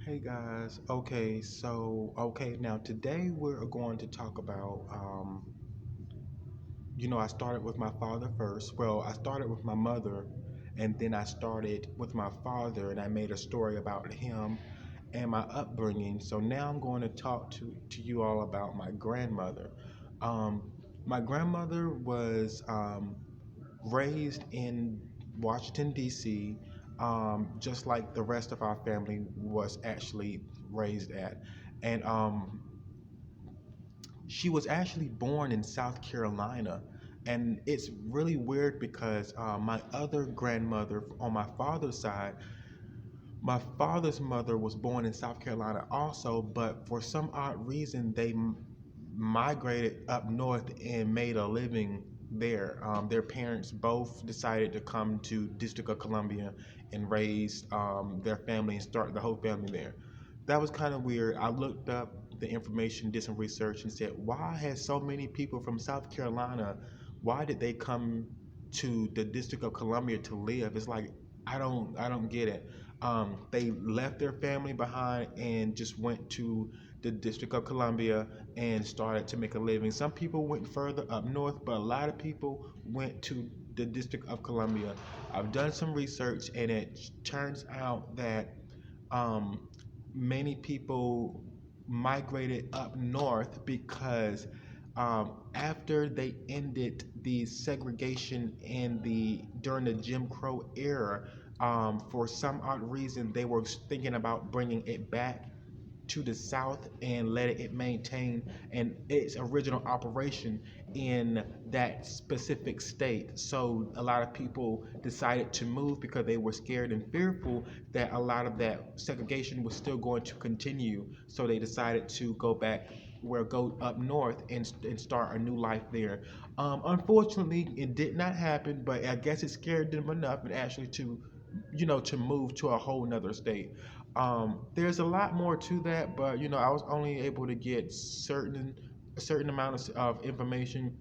Hey guys, now today we're going to talk about, I started with my father first. Well, I started with my mother, and then I started with my father, and I made a story about him and my upbringing. So now I'm going to talk to you all about my grandmother. Um, my grandmother was raised in Washington, D.C., just like the rest of our family was actually raised at. And she was actually born in South Carolina. And it's really weird because my other grandmother on my father's mother was born in South Carolina also, but for some odd reason, migrated up north and made a living there. Their parents both decided to come to District of Columbia and raise their family and start the whole family there. That was kind of weird. I looked up the information, did some research, and said, why has so many people from South Carolina, why did they come to the District of Columbia to live? It's like I don't get it. They left their family behind and just went to the District of Columbia and started to make a living. Some people went further up north, but a lot of people went to the District of Columbia. I've done some research, and it turns out that um, many people migrated up north because after they ended the segregation in the during the Jim Crow era, for some odd reason they were thinking about bringing it back to the south and letting it maintain and its original operation in that specific state. So a lot of people decided to move because they were scared and fearful that a lot of that segregation was still going to continue. So they decided to go up north and start a new life there. Unfortunately, it did not happen, but I guess it scared them enough and actually to move to a whole nother state. There's a lot more to that, but I was only able to get a certain amount of information.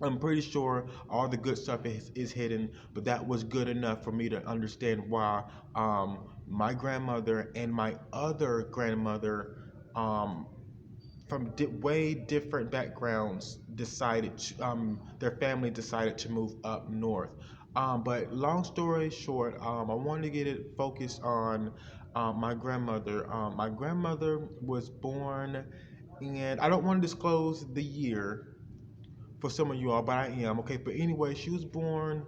I'm pretty sure all the good stuff is hidden, but that was good enough for me to understand why my grandmother and my other grandmother, um, from way different backgrounds, their family decided to move up north. But long story short, I wanted to get it focused on my grandmother. My grandmother was born, and I don't want to disclose the year for some of you all, but I am. Okay, but anyway, she was born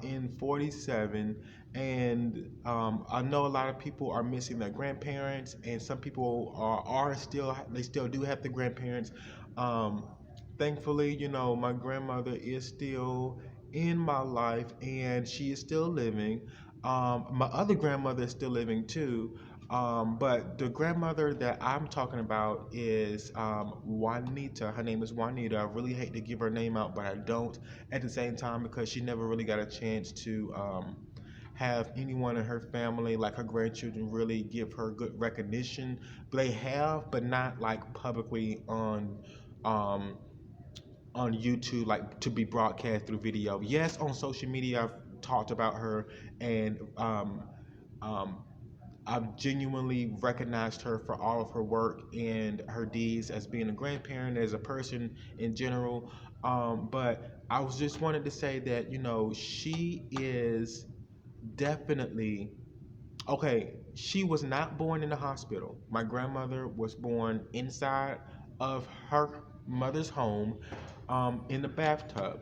in 47, and I know a lot of people are missing their grandparents, and some people they still do have the grandparents. Um, Thankfully, my grandmother is still in my life, and she is still living. My other grandmother is still living too. But the grandmother that I'm talking about is Juanita. Her name is Juanita. I really hate to give her name out, but I don't at the same time because she never really got a chance to have anyone in her family, like her grandchildren, really give her good recognition. But they have, but not like publicly um, on YouTube, like to be broadcast through video. Yes, on social media, I've talked about her, and um, I've genuinely recognized her for all of her work and her deeds as being a grandparent, as a person in general. But I was just wanted to say that she is definitely okay. She was not born in the hospital. My grandmother was born inside of her mother's home, in the bathtub.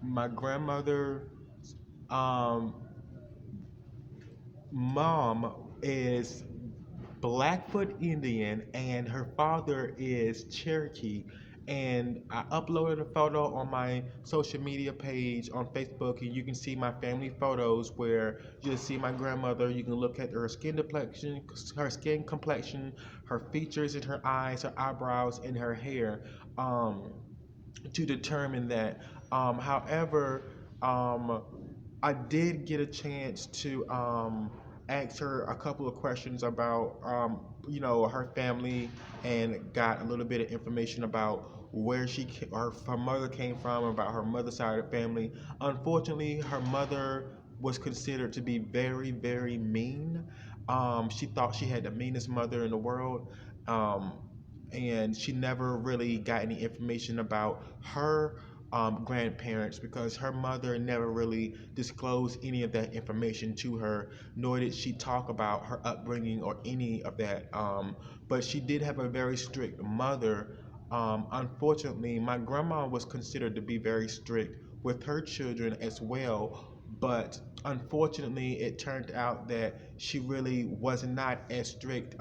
My grandmother, um, mom is Blackfoot Indian, and her father is Cherokee. And I uploaded a photo on my social media page on Facebook, and you can see my family photos where you'll see my grandmother. You can look at her skin complexion, her features and her eyes, her eyebrows, and her hair, um, to determine that. However, um, I did get a chance to ask her a couple of questions about her family, and got a little bit of information about where her mother came from, about her mother's side of the family. Unfortunately, her mother was considered to be very, very mean. She thought she had the meanest mother in the world. Um, and she never really got any information about her grandparents because her mother never really disclosed any of that information to her, nor did she talk about her upbringing or any of that. But she did have a very strict mother. Unfortunately, my grandma was considered to be very strict with her children as well. But unfortunately, it turned out that she really was not as strict.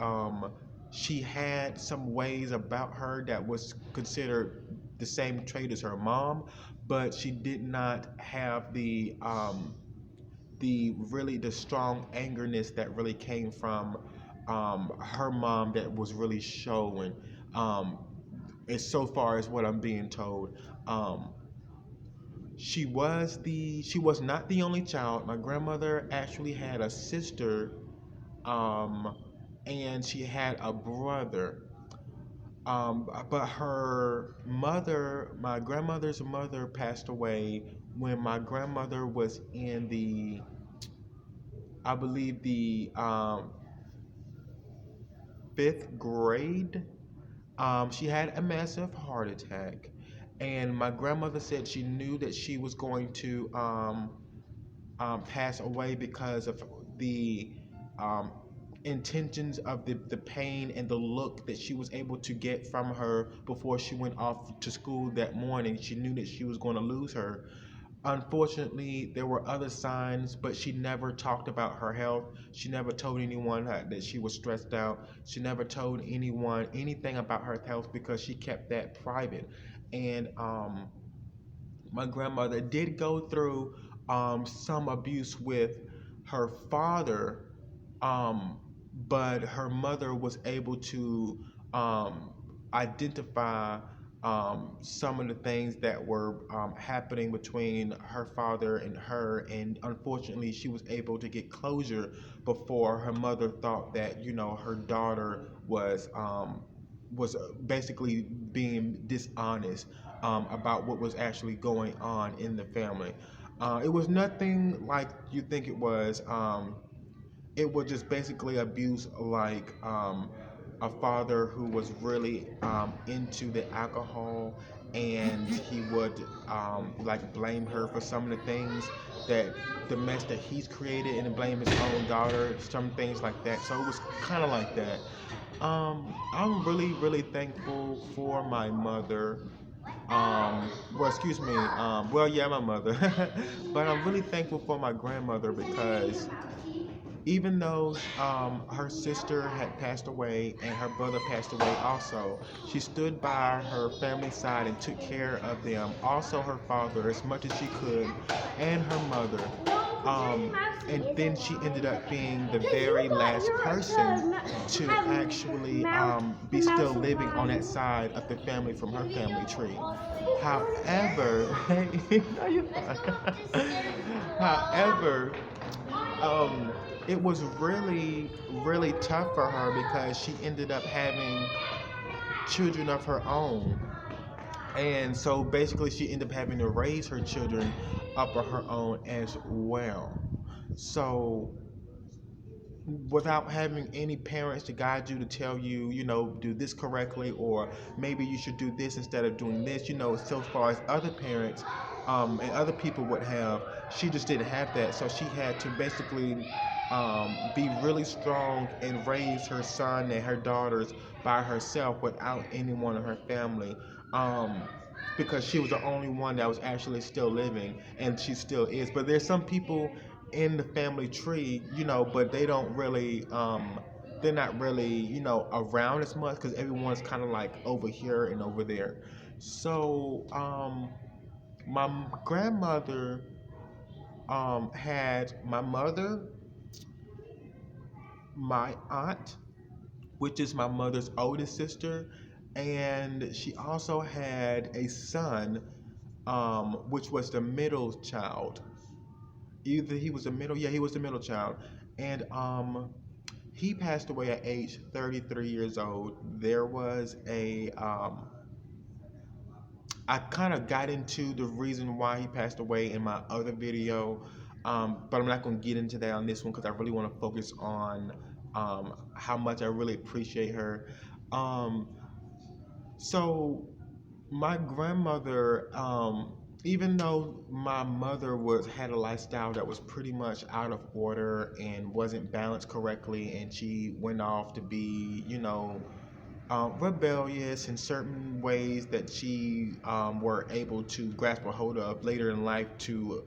She had some ways about her that was considered the same trait as her mom, but she did not have the strong angerness that really came from her mom that was really showing. Um, as so far as what I'm being told. Um, she was not the only child. My grandmother actually had a sister, um, and she had a brother. But her mother, my grandmother's mother, passed away when my grandmother was in I believe, the fifth grade. She had a massive heart attack, and my grandmother said she knew that she was going to pass away because of the um, intentions of the pain and the look that she was able to get from her before she went off to school that morning. She knew that she was going to lose her. Unfortunately, there were other signs, but she never talked about her health. She never told anyone that she was stressed out. She never told anyone anything about her health because she kept that private. And my grandmother did go through some abuse with her father, um, but her mother was able to um, identify some of the things that were happening between her father and her, and unfortunately, she was able to get closure before her mother thought that her daughter was basically being dishonest about what was actually going on in the family. It was nothing like you think it was. It was just basically abuse, like a father who was really into the alcohol, and he would like blame her for some of the things that the mess that he's created, and blame his own daughter, some things like that. So it was kind of like that. I'm really, really thankful for my mother. Well, excuse me. Well, yeah, my mother, but I'm really thankful for my grandmother because even though her sister had passed away and her brother passed away also, she stood by her family's side and took care of them. Also, her father, as much as she could, and her mother. And then she ended up being the very last person to actually be still living on that side of the family from her family tree. However, no, you're fine. However, um, it was really, really tough for her because she ended up having children of her own. And so basically, she ended up having to raise her children up on her own as well. So, without having any parents to guide you to tell you, do this correctly, or maybe you should do this instead of doing this, so far as other parents and other people would have, she just didn't have that. So she had to basically be really strong and raise her son and her daughters by herself without anyone in her family. Because she was the only one that was actually still living, and she still is. But there's some people in the family tree, but they don't really, they're not really, around as much because everyone's kind of like over here and over there. So, my grandmother had my mother, my aunt, which is my mother's oldest sister, and she also had a son, which was the middle child. Either he was the middle, yeah, he was the middle child, and he passed away at age 33 years old. There was I kind of got into the reason why he passed away in my other video. But I'm not going to get into that on this one because I really want to focus on how much I really appreciate her. Um, so my grandmother, even though my mother was had a lifestyle that was pretty much out of order and wasn't balanced correctly, and she went off to be, rebellious in certain ways that she were able to grasp a hold of later in life to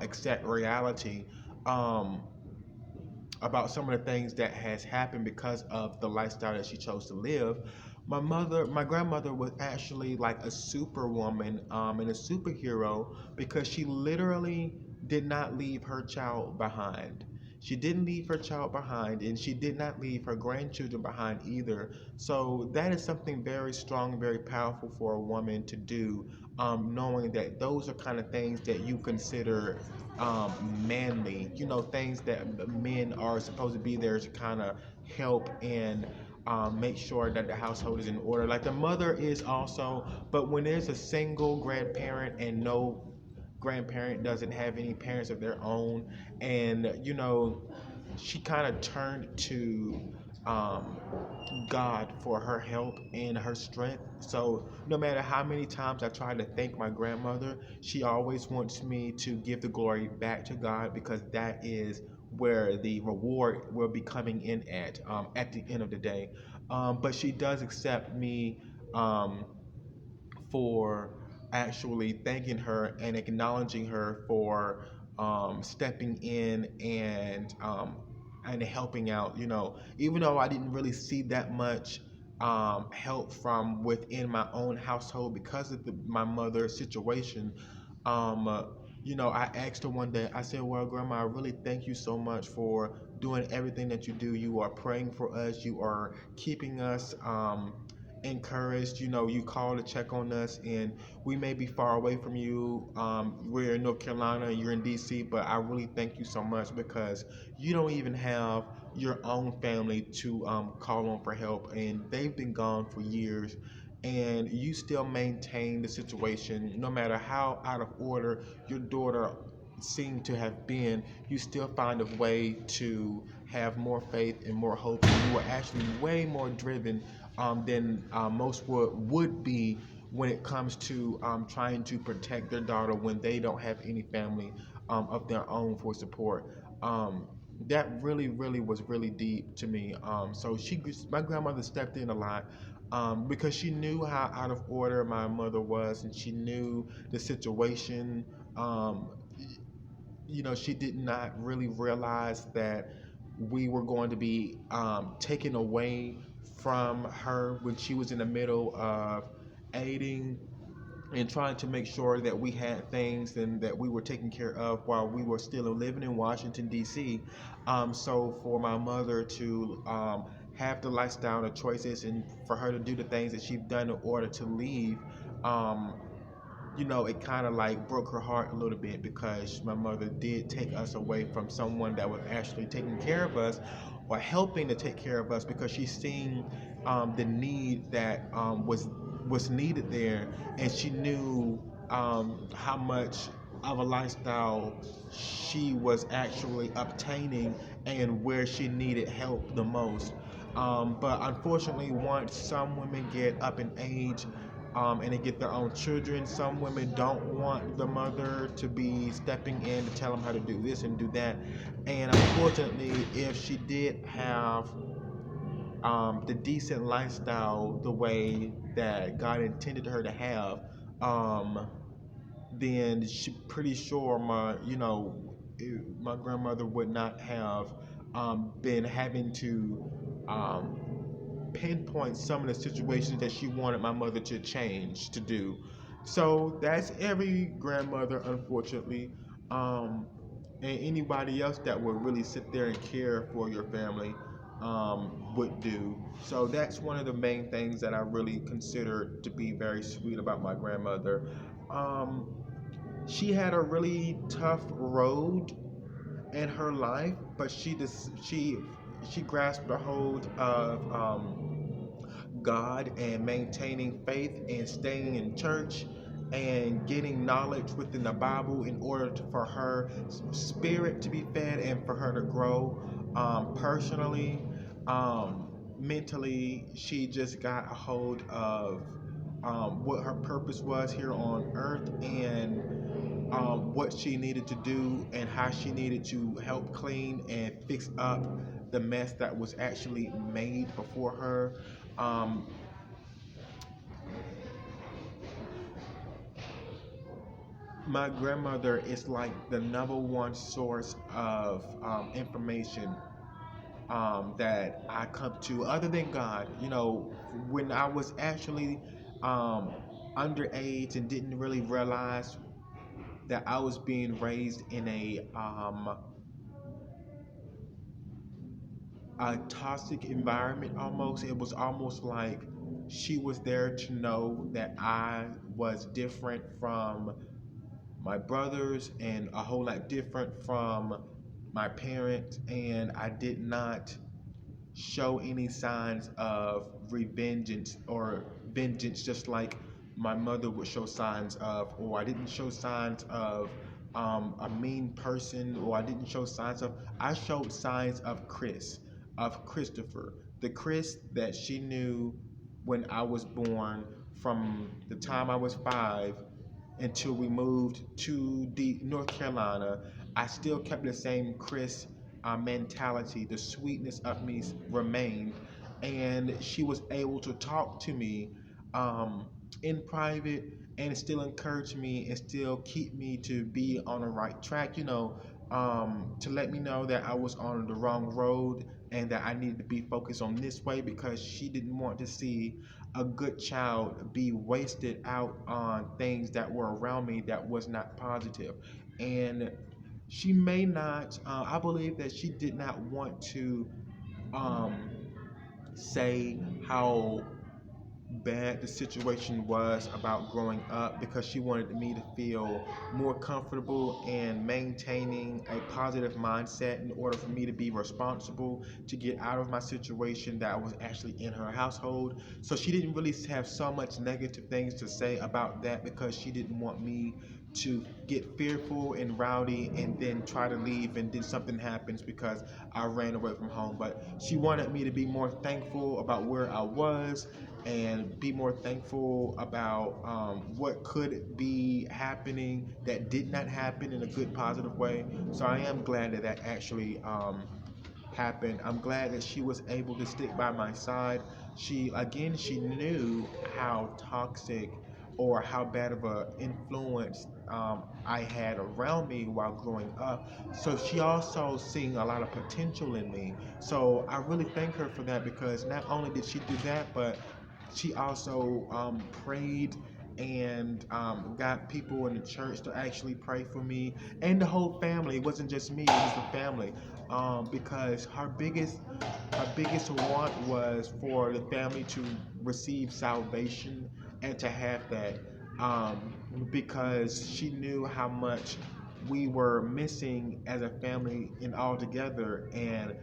accept reality. Um, about some of the things that has happened because of the lifestyle that she chose to live. My grandmother was actually like a superwoman and a superhero because she literally did not leave her child behind. She didn't leave her child behind, and she did not leave her grandchildren behind either. So that is something very strong, very powerful for a woman to do, knowing that those are kind of things that you consider manly, things that men are supposed to be there to kind of help and make sure that the household is in order. Like the mother is also, but when there's a single grandparent and no grandparent doesn't have any parents of their own, and she kind of turned to um, God for her help and her strength. So no matter how many times I try to thank my grandmother, she always wants me to give the glory back to God because that is where the reward will be coming in at the end of the day. But she does accept me um, for actually thanking her and acknowledging her for stepping in and helping out. Even though I didn't really see that much help from within my own household because of my mother's situation. Um, uh, I asked her one day. I said, "Well, Grandma, I really thank you so much for doing everything that you do. You are praying for us. You are keeping us." Encouraged. You call to check on us, and we may be far away from you. We're in North Carolina, you're in DC, but I really thank you so much because you don't even have your own family to call on for help, and they've been gone for years. And you still maintain the situation, no matter how out of order your daughter seemed to have been, you still find a way to have more faith and more hope. And you are actually way more driven than most would be when it comes to trying to protect their daughter when they don't have any family of their own for support. That really, really was really deep to me. So my grandmother stepped in a lot because she knew how out of order my mother was, and she knew the situation. Um, she did not really realize that we were going to be taken away from her when she was in the middle of aiding and trying to make sure that we had things and that we were taken care of while we were still living in Washington, D.C. So for my mother to have the lifestyle and the choices and for her to do the things that she's done in order to leave, um, it kind of like broke her heart a little bit because my mother did take us away from someone that was actually taking care of us or helping to take care of us because she's seen the need that was needed there, and she knew how much of a lifestyle she was actually obtaining and where she needed help the most. But unfortunately, once some women get up in age and they get their own children. Some women don't want the mother to be stepping in to tell them how to do this and do that. And unfortunately, if she did have the decent lifestyle the way that God intended her to have, um, then she pretty sure my grandmother would not have been having to um, pinpoint some of the situations that she wanted my mother to change to do. So that's every grandmother, unfortunately, and anybody else that would really sit there and care for your family would do. So that's one of the main things that I really consider to be very sweet about my grandmother. Um, she had a really tough road in her life, but she grasped a hold of God and maintaining faith and staying in church and getting knowledge within the Bible in order for her spirit to be fed and for her to grow personally, mentally. She just got a hold of what her purpose was here on earth, and what she needed to do and how she needed to help clean and fix up the mess that was actually made before her. Um, my grandmother is like the number one source of information that I come to, other than God. When I was actually um, underage and didn't really realize that I was being raised in a toxic environment almost. It was almost like she was there to know that I was different from my brothers and a whole lot different from my parents, and I did not show any signs of revenge or vengeance, just like my mother would show signs of, or I didn't show signs of a mean person, or I didn't show signs of, I showed signs of Christopher, the Chris that she knew when I was born, from the time I was 5 until we moved to North Carolina. I still kept the same Chris mentality. The sweetness of me remained, and she was able to talk to me in private and still encourage me and still keep me to be on the right track. To let me know that I was on the wrong road and that I needed to be focused on this way, because she didn't want to see a good child be wasted out on things that were around me that was not positive. And she may not, I believe that she did not want to um, say how bad the situation was about growing up, because she wanted me to feel more comfortable in maintaining a positive mindset in order for me to be responsible to get out of my situation that was actually in her household. So she didn't really have so much negative things to say about that, because she didn't want me to get fearful and rowdy and then try to leave and then something happens because I ran away from home. But she wanted me to be more thankful about where I was and be more thankful about what could be happening that did not happen in a good, positive way. So I am glad that that actually happened. I'm glad that she was able to stick by my side. She knew how toxic or how bad of an influence I had around me while growing up. So she also seen a lot of potential in me. So I really thank her for that, because not only did she do that, but she also prayed and got people in the church to actually pray for me and the whole family. It wasn't just me; it was the family. Because her biggest want was for the family to receive salvation and to have that, because she knew how much we were missing as a family and all together, and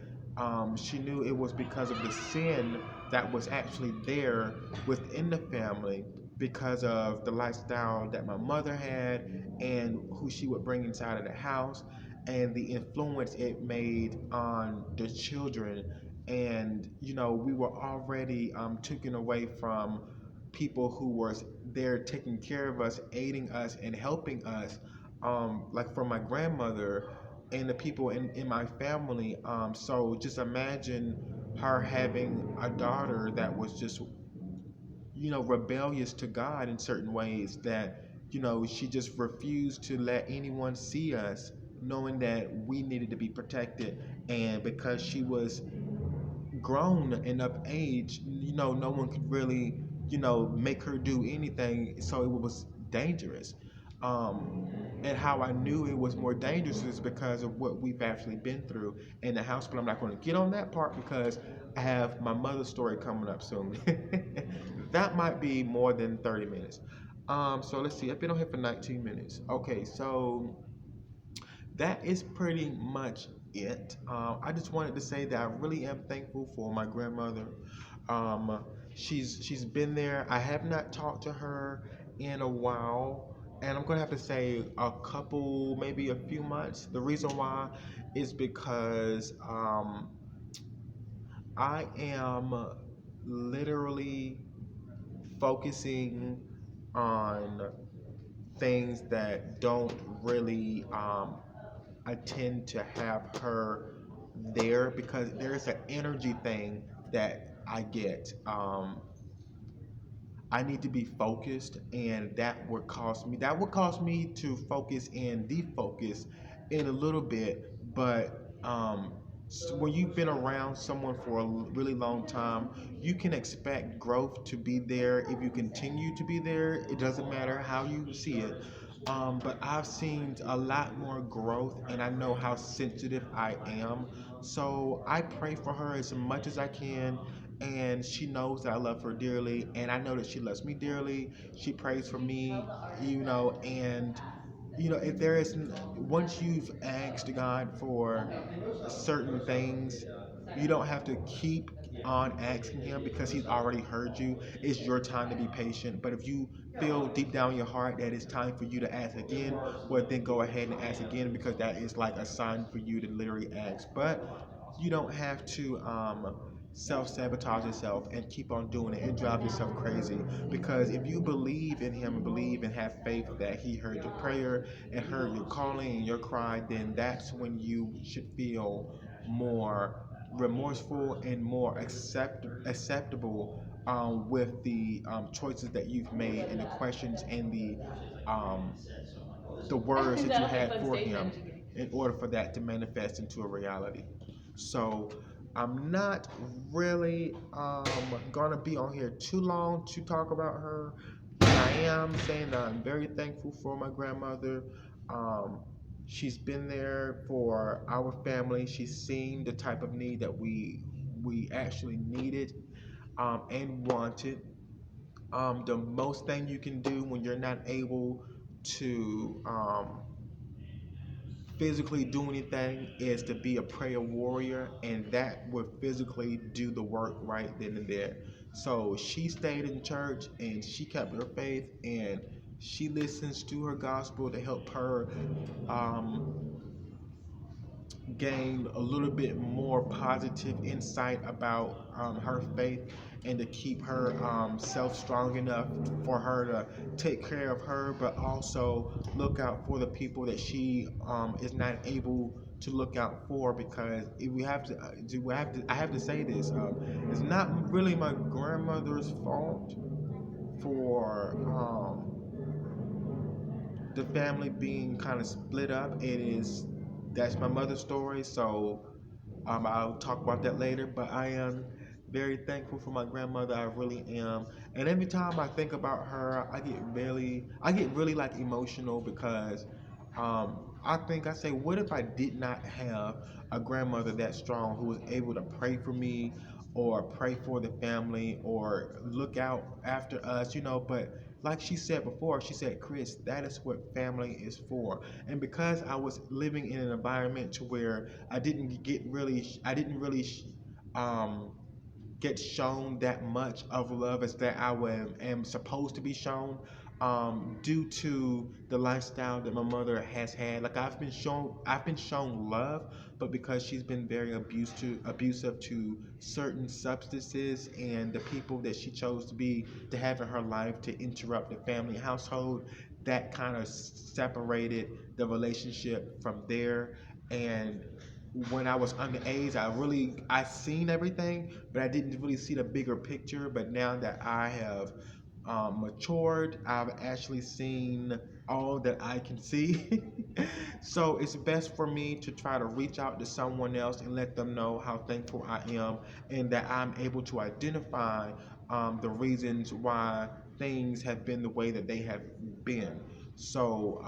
she knew it was because of the sin that was actually there within the family, because of the lifestyle that my mother had and who she would bring inside of the house and the influence it made on the children. And we were already taken away from people who were there taking care of us, aiding us and helping us, like from my grandmother and the people in my family. So just imagine her having a daughter that was just rebellious to God in certain ways, that she just refused to let anyone see us, knowing that we needed to be protected. And because she was grown enough age, no one could really, make her do anything. So it was dangerous. And how I knew it was more dangerous is because of what we've actually been through in the house. But I'm not going to get on that part because I have my mother's story coming up soon. That might be more than 30 minutes. So let's see. I've been on here for 19 minutes. Okay, so that is pretty much it. I just wanted to say that I really am thankful for my grandmother. She's been there. I have not talked to her in a while, and I'm gonna have to say a couple, maybe a few months. The reason why is because I am literally focusing on things that don't really I tend to have her there because there's an energy thing that I get. I need to be focused, and that would cause me to focus and defocus in a little bit. But when you've been around someone for a really long time, you can expect growth to be there if you continue to be there. It doesn't matter how you see it. But I've seen a lot more growth, and I know how sensitive I am. So I pray for her as much as I can, and she knows that I love her dearly, and I know that she loves me dearly. She prays for me, and if there is, once you've asked God for certain things, you don't have to keep on asking Him because He's already heard you. It's your time to be patient. But if you feel deep down in your heart that it's time for you to ask again, well, then go ahead and ask again because that is like a sign for you to literally ask. But you don't have to self-sabotage yourself and keep on doing it and drive yourself crazy, because if you believe in Him and believe and have faith that He heard your prayer and heard your calling and your cry, then that's when you should feel more remorseful and more acceptable with the choices that you've made and the questions and um, the words that you had for Him in order for that to manifest into a reality. So I'm not really gonna be on here too long to talk about her, but I am saying that I'm very thankful for my grandmother. Um, she's been there for our family. She's seen the type of need that we actually needed and wanted. The most thing you can do when you're not able to physically do anything is to be a prayer warrior, and that would physically do the work right then and there. So she stayed in church and she kept her faith, and she listens to her gospel to help her um, gain a little bit more positive insight about her faith, and to keep her self strong enough for her to take care of her, but also look out for the people that she is not able to look out for. Because if I have to say this, it's not really my grandmother's fault for the family being kind of split up. That's my mother's story, so I'll talk about that later. But I am very thankful for my grandmother. I really am. And every time I think about her, I get really like emotional because I say, what if I did not have a grandmother that strong who was able to pray for me or pray for the family or look out after us, But like she said before, she said, Chris, that is what family is for. And because I was living in an environment to where I didn't really um, get shown that much of love as that am supposed to be shown, due to the lifestyle that my mother has had. Like I've been shown love, but because she's been very abusive to certain substances and the people that she chose to have in her life to interrupt the family household, that kind of separated the relationship from there. And when I was underage, I seen everything, but I didn't really see the bigger picture. But now that I have matured, I've actually seen all that I can see. So it's best for me to try to reach out to someone else and let them know how thankful I am, and that I'm able to identify the reasons why things have been the way that they have been. So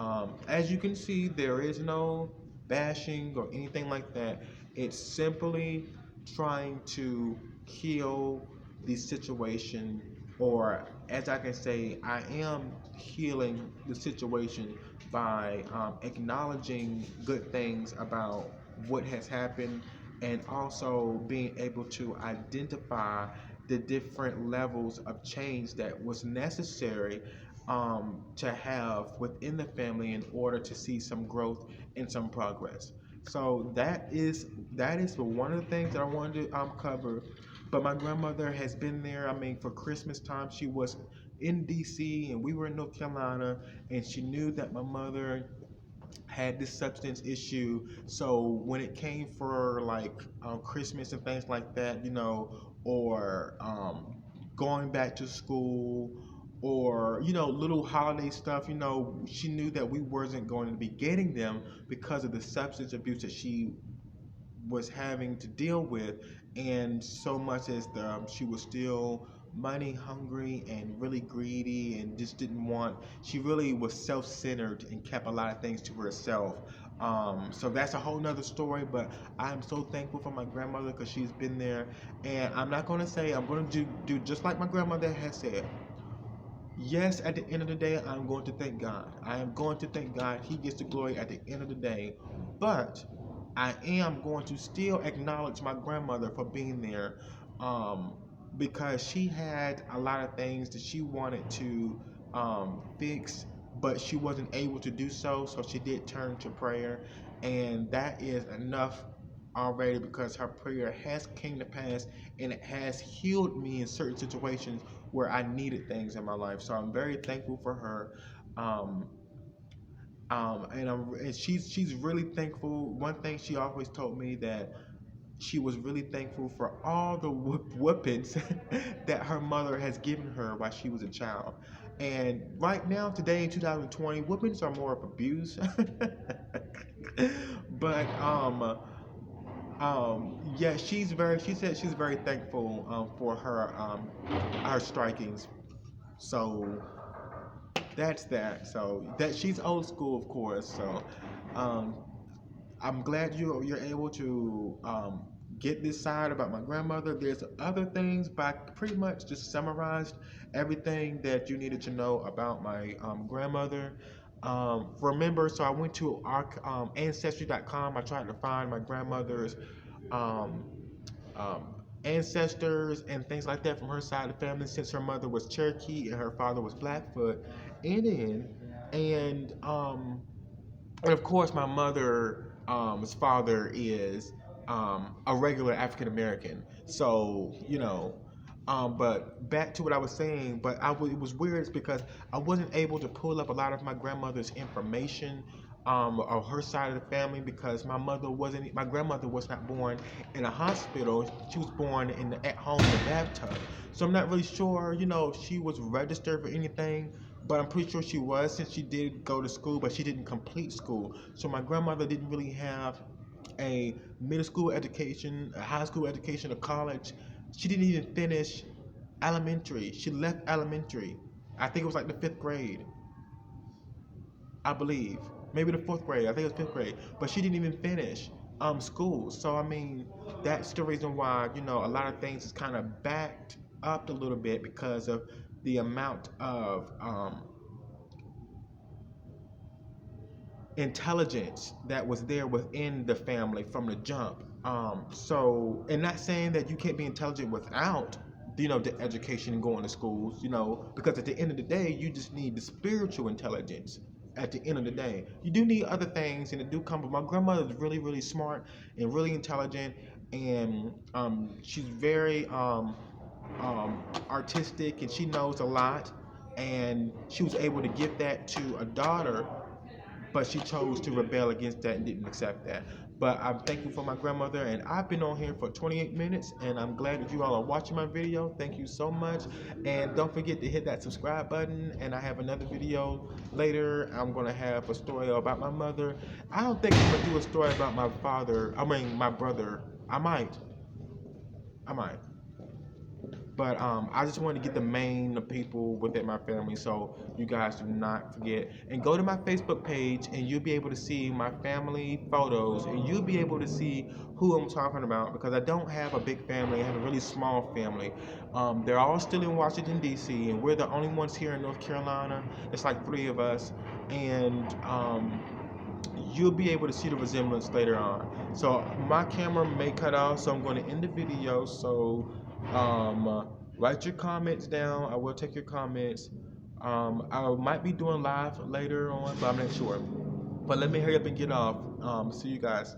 as you can see, there is no bashing or anything like that. It's simply trying to heal the situation, or as I can say, I am healing the situation by acknowledging good things about what has happened, and also being able to identify the different levels of change that was necessary to have within the family in order to see some growth and some progress. So that is one of the things that I wanted to cover. But my grandmother has been there. I mean, for Christmas time, she was in D.C. and we were in North Carolina, and she knew that my mother had this substance issue. So when it came for like Christmas and things like that, or going back to school, or little holiday stuff, she knew that we wasn't going to be getting them because of the substance abuse that she was having to deal with, and so much as she was still money hungry and really greedy and just didn't want. She really was self-centered and kept a lot of things to herself. So that's a whole nother story, but I'm so thankful for my grandmother because she's been there. And I'm not going to say, I'm going to do just like my grandmother has said. Yes, at the end of the day, I'm going to thank God. I am going to thank God. He gets the glory at the end of the day. But I am going to still acknowledge my grandmother for being there, um, because she had a lot of things that she wanted to fix, but she wasn't able to do so. So she did turn to prayer, and that is enough already because her prayer has came to pass and it has healed me in certain situations where I needed things in my life. So I'm very thankful for her. Um, and she's really thankful. One thing she always told me that she was really thankful for all the whoopings that her mother has given her while she was a child. And right now, today in 2020, whoopings are more of abuse. But yeah, she's very. She said she's very thankful for her strikings. So that's that. So that she's old school, of course. So um, I'm glad you're able to get this side about my grandmother. There's other things, but I pretty much just summarized everything that you needed to know about my grandmother. Remember, so I went to our ancestry.com. I tried to find my grandmother's um, ancestors and things like that from her side of the family, since her mother was Cherokee and her father was Blackfoot Indian, and and of course my mother's father is a regular African American. So but back to what I was saying, but it was weird because I wasn't able to pull up a lot of my grandmother's information or her side of the family because my grandmother was not born in a hospital. She was born at home in a bathtub. So I'm not really sure, if she was registered for anything, but I'm pretty sure she was since she did go to school, but she didn't complete school. So my grandmother didn't really have a middle school education, a high school education, a college. She didn't even finish elementary. She left elementary. I think it was like the fifth grade, I believe. Maybe the fourth grade. I think it was fifth grade. But she didn't even finish school. So I mean, that's the reason why, a lot of things is kind of backed up a little bit because of the amount of intelligence that was there within the family from the jump. And not saying that you can't be intelligent without, the education and going to schools, because at the end of the day, you just need the spiritual intelligence. At the end of the day, you do need other things, and it do come. But my grandmother is really, really smart and really intelligent, and she's very artistic, and she knows a lot. And she was able to give that to a daughter, but she chose to rebel against that and didn't accept that. But I'm thankful for my grandmother, and I've been on here for 28 minutes, and I'm glad that you all are watching my video. Thank you so much, and don't forget to hit that subscribe button. And I have another video later. I'm gonna have a story about my mother. I don't think I'm gonna do a story about my father. I mean, my brother. I might. I might. But I just wanted to get the main people within my family, so you guys do not forget. And go to my Facebook page, and you'll be able to see my family photos, and you'll be able to see who I'm talking about, because I don't have a big family. I have a really small family. They're all still in Washington, D.C., and we're the only ones here in North Carolina. It's like 3 of us. And you'll be able to see the resemblance later on. So my camera may cut off, so I'm going to end the video. So write your comments down. I will take your comments. I might be doing live later on, but I'm not sure. But let me hurry up and get off. See you guys.